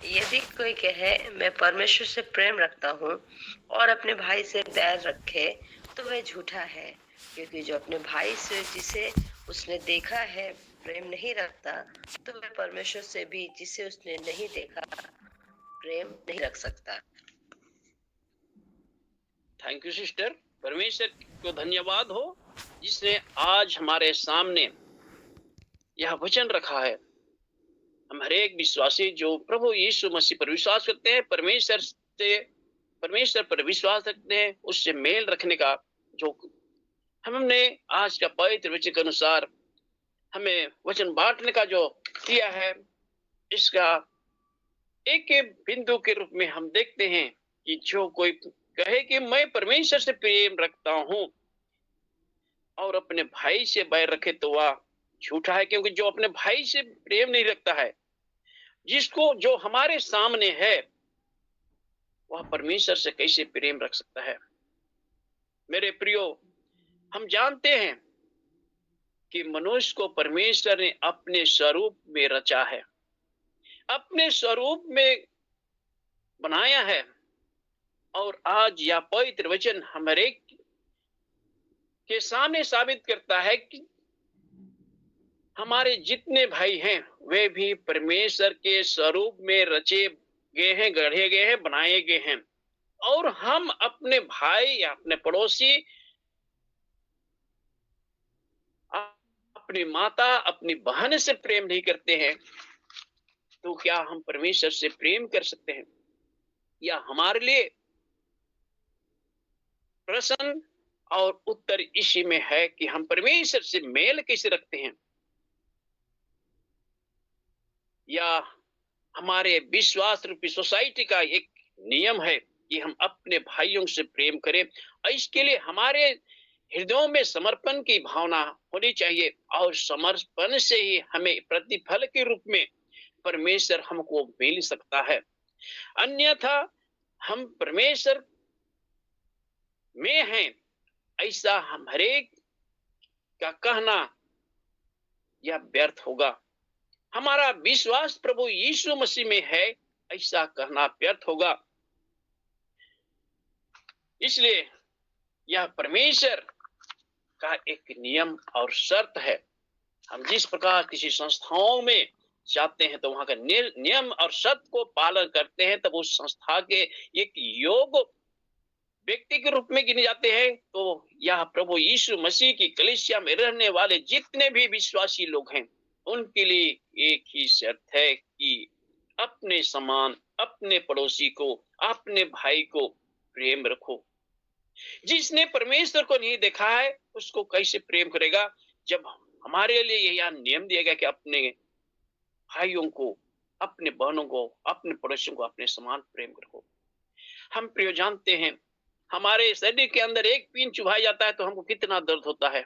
यदि कोई कहे मैं परमेश्वर से प्रेम रखता हूँ और अपने भाई से बैर रखे, तो वह झूठा है। क्योंकि जो अपने भाई से जिसे उसने देखा है प्रेम नहीं रखता, तो वह परमेश्वर से भी जिसे उसने नहीं देखा प्रेम नहीं रख सकता। Thank you sister. परमेश्वर को धन्यवाद हो जिसने आज हमारे सामने यह वचन रखा है। हम हर एक विश्वासी जो प्रभु यीशु मसीह पर विश्वास करते हैं, परमेश्वर पर विश्वास रखते हैं, उससे मेल रखने का जो हमने आज का पवित्र वचन के अनुसार हमें वचन बांटने का जो किया है, इसका एक एक बिंदु के रूप में हम देखते हैं कि जो कोई कहे कि मैं परमेश्वर से प्रेम रखता हूं और अपने भाई से बैर रखे, तो वह झूठा है। क्योंकि जो अपने भाई से प्रेम नहीं रखता है, जिसको जो हमारे सामने है, वह परमेश्वर से कैसे प्रेम रख सकता है। मेरे प्रियो, हम जानते हैं कि मनुष्य को परमेश्वर ने अपने स्वरूप में रचा है, अपने स्वरूप में बनाया है। और आज यह पवित्र वचन हमारे के सामने साबित करता है कि हमारे जितने भाई हैं वे भी परमेश्वर के स्वरूप में रचे गए हैं, गढ़े गए हैं, बनाए गए हैं। और हम अपने भाई या अपने पड़ोसी, अपनी माता, अपनी बहन से प्रेम नहीं करते हैं, तो क्या हम परमेश्वर से प्रेम कर सकते हैं? या हमारे लिए प्रश्न और उत्तर इसी में है कि हम परमेश्वर से मेल कैसे रखते हैं। या हमारे विश्वास रूपी सोसाइटी का एक नियम है कि हम अपने भाइयों से प्रेम करें, और इसके लिए हमारे हृदयों में समर्पण की भावना होनी चाहिए, और समर्पण से ही हमें प्रतिफल के रूप में परमेश्वर हमको मिल सकता है। अन्यथा हम परमेश्वर में हैं ऐसा हम हरेक का कहना यह व्यर्थ होगा। हमारा विश्वास प्रभु यीशु मसीह में है ऐसा कहना व्यर्थ होगा। इसलिए यह परमेश्वर का एक नियम और शर्त है। हम जिस प्रकार किसी संस्थाओं में जाते हैं तो वहां का नियम और शर्त को पालन करते हैं, तब उस संस्था के एक योग व्यक्ति के रूप में गिने जाते हैं। तो यह प्रभु यीशु मसीह की कलीसिया में रहने वाले जितने भी विश्वासी लोग हैं, उनके लिए एक ही शर्त है कि अपने समान अपने पड़ोसी को, अपने भाई को प्रेम रखो। जिसने परमेश्वर को नहीं देखा है उसको कैसे प्रेम करेगा, जब हमारे लिए यह नियम दिया गया कि अपने भाइयों को, अपने बहनों को, अपने पड़ोसियों को अपने समान प्रेम करो। हम प्रिय जानते हैं, हमारे शरीर के अंदर एक पिन चुभाया जाता है तो हमको कितना दर्द होता है।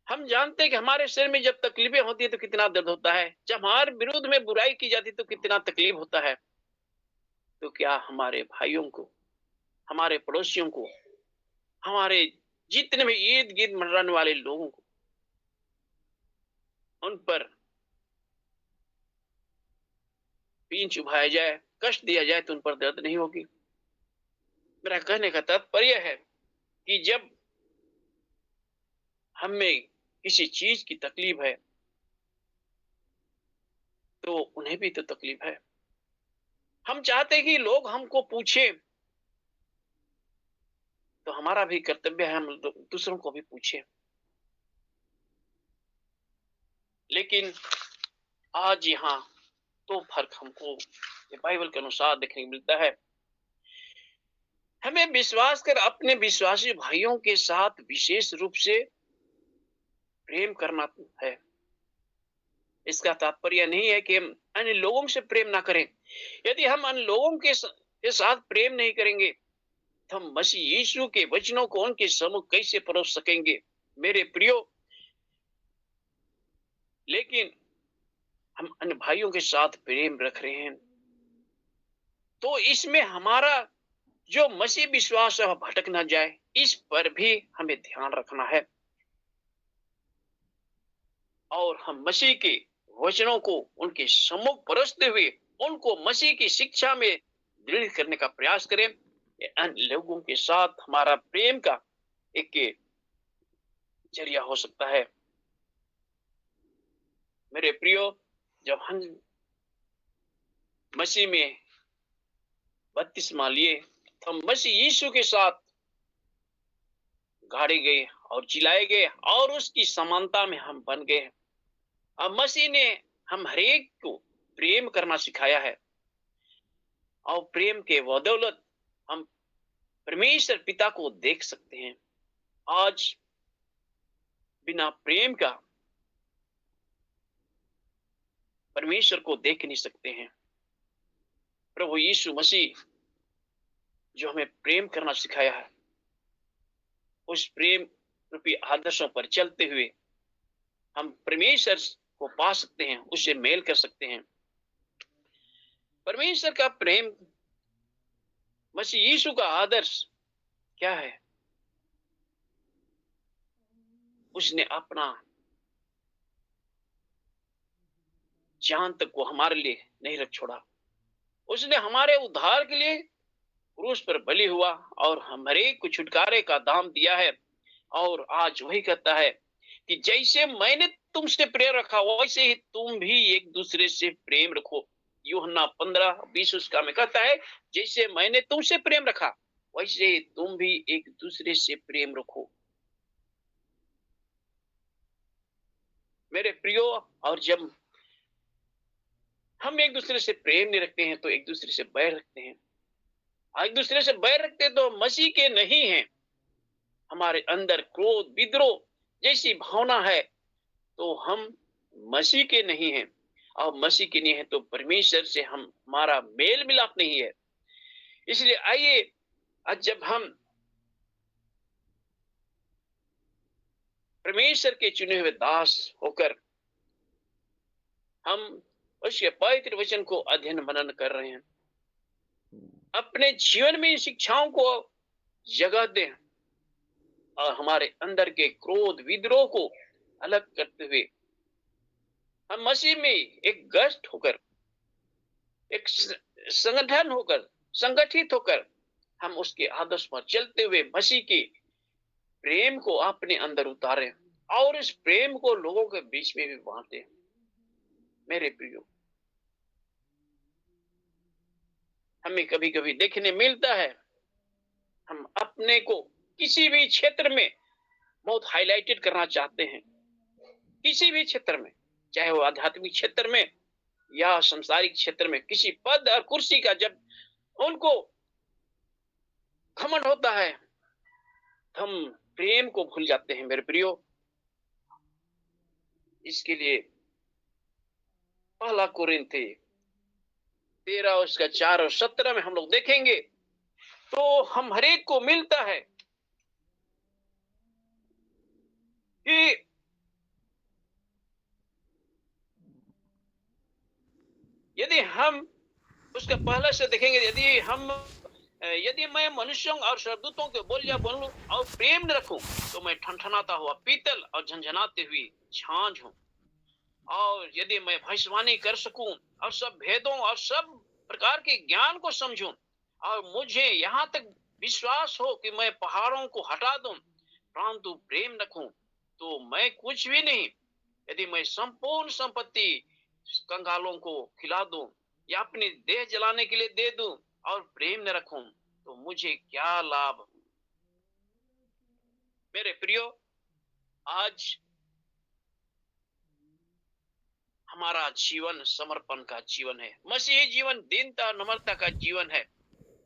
हम जानते हैं कि हमारे शरीर में जब तकलीफें होती है तो कितना दर्द होता है। जब हमारे विरुद्ध में बुराई की जाती है तो कितना तकलीफ होता है। तो क्या हमारे भाइयों को, हमारे पड़ोसियों को, हमारे जितने भी इर्द गिर्द मरने वाले लोगों को, उन पर पीन चुभाया जाए, कष्ट दिया जाए तो उन पर दर्द नहीं होगी? मेरा कहने का तात्पर्य है कि जब हमें किसी चीज की तकलीफ है तो उन्हें भी तो तकलीफ है। हम चाहते हैं कि लोग हमको पूछें, तो हमारा भी कर्तव्य है हम दूसरों को भी पूछें। लेकिन आज यहाँ तो फर्क हमको बाइबल के अनुसार देखने को मिलता है। हमें विश्वास कर अपने विश्वासी भाइयों के साथ विशेष रूप से प्रेम करना है। इसका तात्पर्य नहीं है कि हम अन्य लोगों से प्रेम ना करें। यदि हम अन्य लोगों के साथ प्रेम नहीं करेंगे तो हम मसीह यीशु के वचनों को उनके सम्मुख कैसे परोस सकेंगे? मेरे प्रियो, लेकिन हम अन्य भाइयों के साथ प्रेम रख रहे हैं तो इसमें हमारा जो मसीह विश्वास है वह भटक ना जाए, इस पर भी हमें ध्यान रखना है। और हम मसीह के वचनों को उनके सम्मुख परसते हुए उनको मसीह की शिक्षा में दृढ़ करने का प्रयास करें। अन्य लोगों के साथ हमारा प्रेम का एक जरिया हो सकता है। मेरे प्रियो, जब हम मसीह में बपतिस्मा लिए, हम मसीह यीशु के साथ गाड़े गए और जिलाए गए और उसकी समानता में हम बन गए। अब मसीह ने हम हरेक को प्रेम करना सिखाया है और प्रेम के बदौलत हम परमेश्वर पिता को देख सकते हैं। आज बिना प्रेम का परमेश्वर को देख नहीं सकते हैं। प्रभु यीशु मसीह जो हमें प्रेम करना सिखाया है, उस प्रेम रूपी आदर्शों पर चलते हुए हम परमेश्वर को पा सकते हैं, उससे मेल कर सकते हैं। परमेश्वर का प्रेम, मसीह यीशु का आदर्श क्या है? उसने अपना जान तक को हमारे लिए नहीं रख छोड़ा। उसने हमारे उद्धार के लिए क्रूस पर बलि हुआ और हमारे को छुटकारे का दाम दिया है। और आज वही कहता है कि जैसे मैंने तुमसे प्रेम रखा वैसे ही तुम भी एक दूसरे से प्रेम रखो। यूहन्ना 15:20 उसका में कहता है, जैसे मैंने तुमसे प्रेम रखा वैसे ही तुम भी एक दूसरे से प्रेम रखो। मेरे प्रियो, और जब हम एक दूसरे से प्रेम नहीं रखते हैं तो एक दूसरे से बैर रखते हैं। एक दूसरे से बैर रखते तो मसीह के नहीं हैं। हमारे अंदर क्रोध, विद्रोह जैसी भावना है तो हम मसीह के नहीं हैं। और मसीह के नहीं है तो परमेश्वर से हमारा मेल मिलाप नहीं है। इसलिए आइए, आज जब हम परमेश्वर के चुने हुए दास होकर हम उसके पवित्र वचन को अध्ययन मनन कर रहे हैं, अपने जीवन में इन शिक्षाओं को जगह दें और हमारे अंदर के क्रोध, विद्रोह को अलग करते हुए हम मसीह में एक गष्ट होकर, एक संगठन होकर, संगठित होकर हम उसके आदर्श पर चलते हुए मसीह के प्रेम को अपने अंदर उतारें और इस प्रेम को लोगों के बीच में भी बांटें। मेरे प्रियो, हमें कभी कभी देखने मिलता है हम अपने को किसी भी क्षेत्र में बहुत हाईलाइटेड करना चाहते हैं। किसी भी क्षेत्र में, चाहे वो आध्यात्मिक क्षेत्र में या संसारिक क्षेत्र में, किसी पद और कुर्सी का जब उनको घमंड होता है हम प्रेम को भूल जाते हैं। मेरे प्रियो, इसके लिए पहला कुरिन्थी 13 उसका 4 और 17 में हम लोग देखेंगे तो हम हरेक को मिलता है कि यदि हम उसका पहला से देखेंगे, यदि मैं मनुष्यों और स्वर्गदूतों के बोलियां बोलूं और प्रेम न रखूं तो मैं ठनठनाता हुआ पीतल और झंझनाती हुई झांझ हूं। और यदि मैं भविष्यवाणी कर सकूं और सब भेदों और सब प्रकार के ज्ञान को समझूं और मुझे यहाँ तक विश्वास हो कि मैं पहाड़ों को हटा दूं, परंतु प्रेम रखूं तो मैं कुछ भी नहीं। यदि मैं संपूर्ण संपत्ति कंगालों को खिला दूं या अपनी देह जलाने के लिए दे दूं और प्रेम न रखूं तो मुझे क्या लाभ। मेरे प्रियो, आज हमारा जीवन समर्पण का जीवन है। मसीही जीवन दीनता, नम्रता का जीवन है।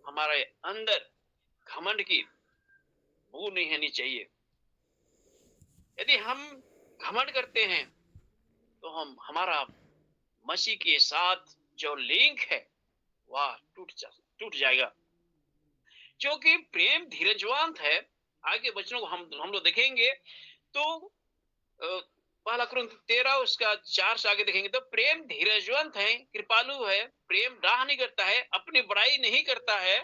हमारे अंदर घमंड की बू नहीं होनी चाहिए। यदि हम घमंड करते हैं तो हमारा मसीह के साथ जो लिंक है वह टूट जाएगा। क्योंकि प्रेम धीरजवान है। आगे वचनों को हम लोग देखेंगे तो पहला कुरिन्थी 13 उसका 4 से आगे देखेंगे तो प्रेम धीरजवंत है, कृपालु है, प्रेम राह नहीं करता है, अपनी बड़ाई नहीं करता है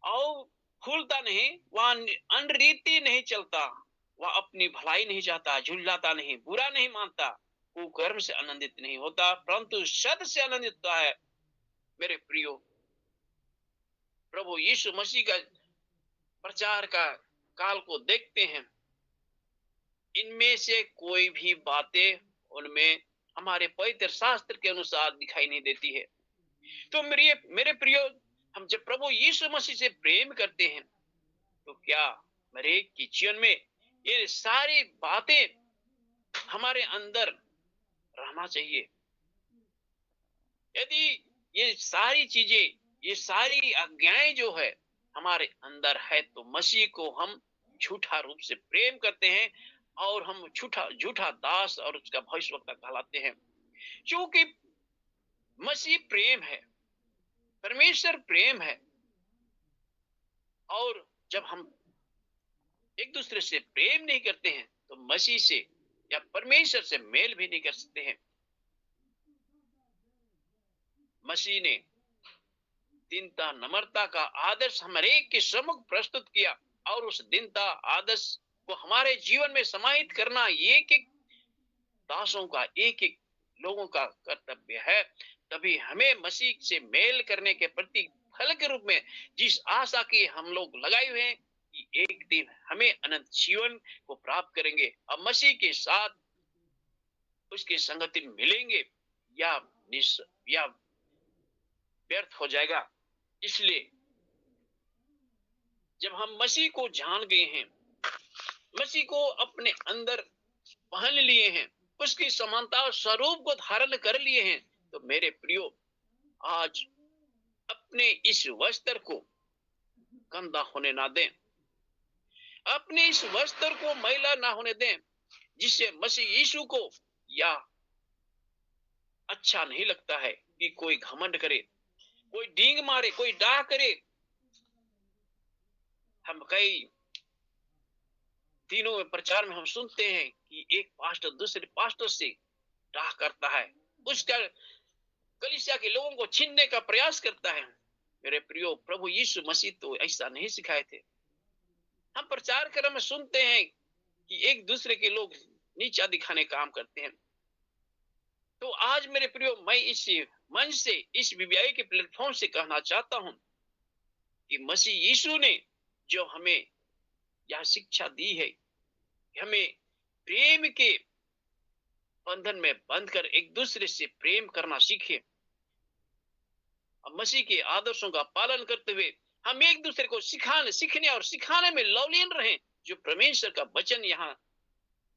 और फूलता नहीं, वह अनरीति नहीं चलता, वह अपनी भलाई नहीं चाहता, झुल्लाता नहीं, बुरा नहीं मानता, कुकर्म से आनंदित नहीं होता, परंतु सद से आनंदित होता है। मेरे प्रियो, प्रभु यीशु मसीह का प्रचार का काल को देखते हैं, इनमें से कोई भी बातें उनमें हमारे पवित्र शास्त्र के अनुसार दिखाई नहीं देती है। तो मेरे प्रियो, हम जब प्रभु यीशु मसीह से प्रेम करते हैं, तो क्या मेरे की जीवन में ये सारी बातें हमारे अंदर रहना चाहिए। यदि ये सारी चीजें, ये सारी आज्ञाएं जो है हमारे अंदर है, तो मसीह को हम झूठा रूप से प्रेम करते हैं और हम झूठा दास और उसका भविष्यवक्ता कहलाते हैं। क्योंकि मसीह प्रेम है, परमेश्वर प्रेम है, और जब हम एक दूसरे से प्रेम नहीं करते हैं तो मसीह से या परमेश्वर से मेल भी नहीं कर सकते हैं। मसीह ने दीनता नम्रता का आदर्श हमारे एक के सम्मुख प्रस्तुत किया, और उस दीनता आदर्श को हमारे जीवन में समाहित करना एक एक दासों का, एक एक लोगों का कर्तव्य है। तभी हमें मसीह से मेल करने के प्रति फल के रूप में जिस आशा की हम लोग लगाए हुए हैं कि एक दिन हमें अनंत जीवन को प्राप्त करेंगे और मसीह के साथ उसकी संगति में मिलेंगे, या व्यर्थ हो जाएगा। इसलिए जब हम मसीह को जान गए हैं, मसीह को अपने अंदर पहन लिए हैं, उसकी समानता और स्वरूप को धारण कर लिए हैं, तो मेरे प्रियो, आज अपने इस वस्त्र को गंदा होने ना दें, अपने इस वस्त्र को मैला ना होने दें, जिससे मसीह यीशु को या अच्छा नहीं लगता है कि कोई घमंड करे, कोई डींग मारे, कोई डाह करे। हम कई दिनों में प्रचार में हम सुनते हैं कि एक पास्टर दूसरे पास्टर से डाह करता है, उसका कलीसिया के लोगों को छीनने का प्रयास करता है। मेरे प्रियो, प्रभु यीशु मसीह तो ऐसा नहीं सिखाए थे। हम प्रचार क्रम में सुनते हैं कि एक दूसरे के लोग नीचा दिखाने का काम करते हैं। तो आज मेरे प्रियो, मैं इस मंच से, इस बीबीआई के प्लेटफॉर्म से कहना चाहता हूं कि मसीह यीशु ने जो हमें यह शिक्षा दी है कि हमें प्रेम के बंधन में बंधकर एक दूसरे से प्रेम करना सीखे, और मसीह के आदर्शों का पालन करते हुए हम एक दूसरे को सीखने और सिखाने में लवलीन रहें, जो परमेश्वर का वचन यहाँ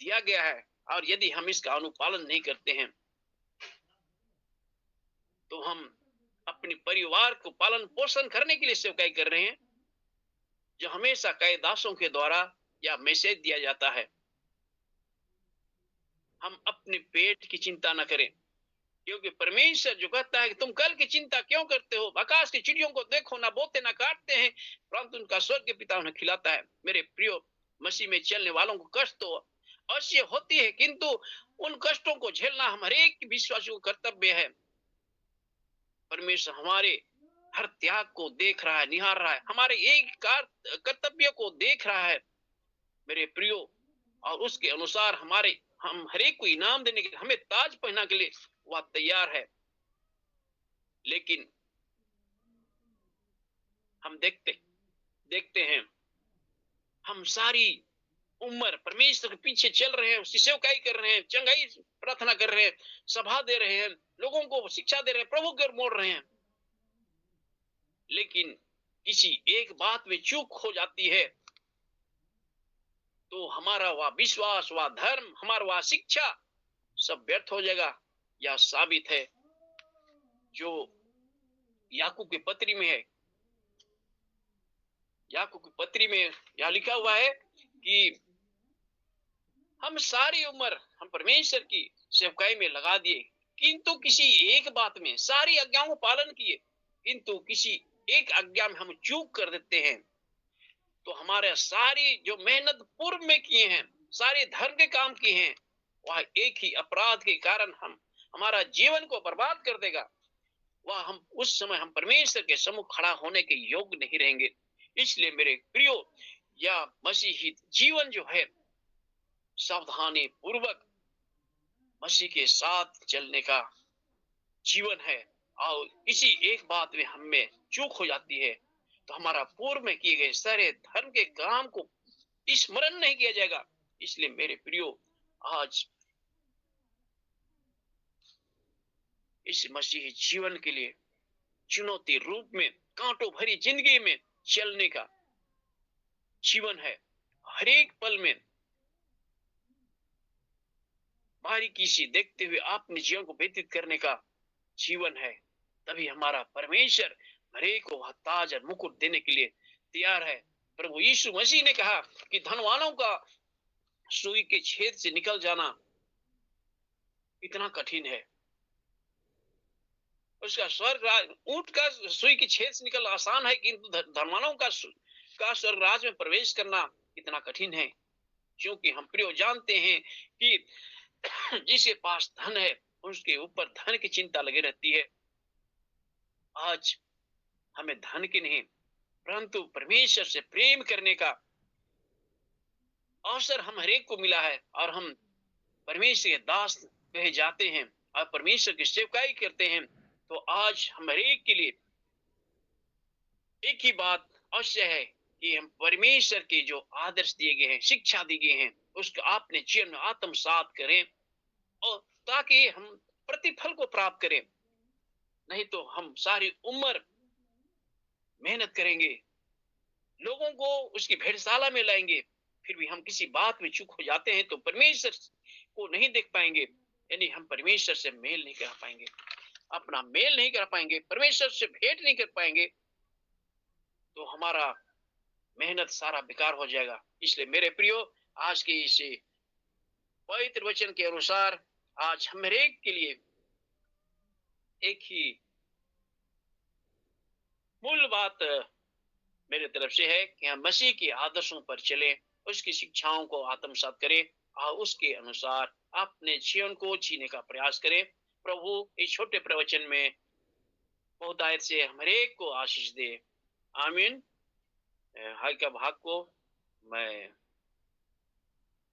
दिया गया है। और यदि हम इसका अनुपालन नहीं करते हैं तो हम अपने परिवार को पालन पोषण करने के लिए सेवकाई कर रहे हैं, जो हमेशा कई दासों के द्वारा या मैसेज दिया जाता है। हम अपने पेट की चिंता न करें, क्योंकि परमेश्वर जो कहता है कि तुम कल की चिंता क्यों करते हो, आकाश की चिड़ियों को देखो, ना बोते ना काटते हैं, परंतु उनका स्वर्ग के पिता उन्हें खिलाता है। मेरे प्रियो, मसीह में चलने वालों को कष्ट तो अवश्य होती है, किंतु उन कष्टों को झेलना हम हर एक विश्वासी को कर्तव्य है। परमेश्वर हमारे हर त्याग को देख रहा है, निहार रहा है, हमारे एक कर्तव्य को देख रहा है मेरे प्रियो, और उसके अनुसार हम हर एक को इनाम देने के लिए, हमें ताज पहना के लिए वह तैयार है। लेकिन हम देखते हैं, हम सारी उम्र परमेश्वर के पीछे चल रहे हैं, उसकी सेवकाई कर रहे हैं, चंगाई प्रार्थना कर रहे हैं, सभा दे रहे हैं, लोगों को शिक्षा दे रहे हैं, प्रभु की ओर मोड़ रहे हैं, लेकिन किसी एक बात में चूक हो जाती है तो हमारा वह विश्वास, वह धर्म, हमारा वह शिक्षा सब व्यर्थ हो जाएगा। यह साबित है जो याकूब की पत्री में है। याकूब की पत्री में यह लिखा हुआ है कि हम सारी उम्र हम परमेश्वर की सेवकाई में लगा दिए, किंतु किसी एक बात में सारी आज्ञाओं को पालन किए, किंतु किसी एक आज्ञा में हम चूक कर देते हैं, तो हमारे सारी जो मेहनत पूर्व में किए हैं, सारे धर्म के काम किए हैं, वह एक ही अपराध के कारण हमारा जीवन को बर्बाद कर देगा। वह उस समय हम परमेश्वर के सम्मुख खड़ा होने के योग्य नहीं रहेंगे। इसलिए मेरे प्रियो, यह मसीही जीवन जो है, सावधानी पूर्वक मसीह के साथ चलने का जीवन है और किसी एक बात में हम में चूक हो जाती है तो हमारा पूर्व में किए गए सारे धर्म के काम को स्मरण नहीं किया जाएगा। इसलिए मेरे प्रियो, आज इस मसीही जीवन के लिए चुनौती रूप में कांटों भरी जिंदगी में चलने का जीवन है। हर एक पल में बारीकी से देखते हुए अपने जीवन को व्यतीत करने का जीवन है। तभी हमारा परमेश्वर हरे को वह ताज और मुकुट देने के लिए तैयार है। प्रभु यीशु मसीह ने कहा कि धनवानों का सुई के छेद से निकल जाना इतना कठिन है, उसका स्वर्ग राज, ऊंट का सुई के छेद से निकलना आसान है, किंतु धनवानों का स्वर्ग राज में प्रवेश करना इतना कठिन है। क्योंकि हम प्रियो जानते हैं कि जिसके पास धन है उसके ऊपर धन की चिंता लगी रहती है। आज हमें धन की नहीं परंतु परमेश्वर से प्रेम करने का अवसर हम हरेक को मिला है और हम परमेश्वर के दास कहे जाते हैं और परमेश्वर की सेवकाई करते हैं। तो आज हम हरेक के लिए एक ही बात अवश्य है कि हम परमेश्वर के जो आदर्श दिए गए हैं, शिक्षा दी गई हैं, उसको अपने जीवन में आत्मसात करें और ताकि हम प्रतिफल को प्राप्त करें। नहीं तो हम सारी उम्र मेहनत करेंगे, लोगों को उसकी भेड़शाला में लाएंगे, फिर भी हम किसी बात में चूक हो जाते हैं तो परमेश्वर को नहीं देख पाएंगे, यानी हम परमेश्वर से मेल नहीं कर पाएंगे, अपना मेल नहीं कर पाएंगे, परमेश्वर से भेंट नहीं कर पाएंगे, तो हमारा मेहनत सारा बेकार हो जाएगा। इसलिए मेरे प्रियो, आज के इस पवित्र वचन के अनुसार आज हम हरेक के लिए एक ही मूल बात मेरे तरफ से है कि हम मसीह के आदर्शों पर चलें, उसकी शिक्षाओं को आत्मसात करें और उसके अनुसार अपने जीवन को जीने का प्रयास करें। प्रभु इस छोटे प्रवचन में बहुतायत से हम हरेक को आशीष दे। आमीन। हर का भाग को मैं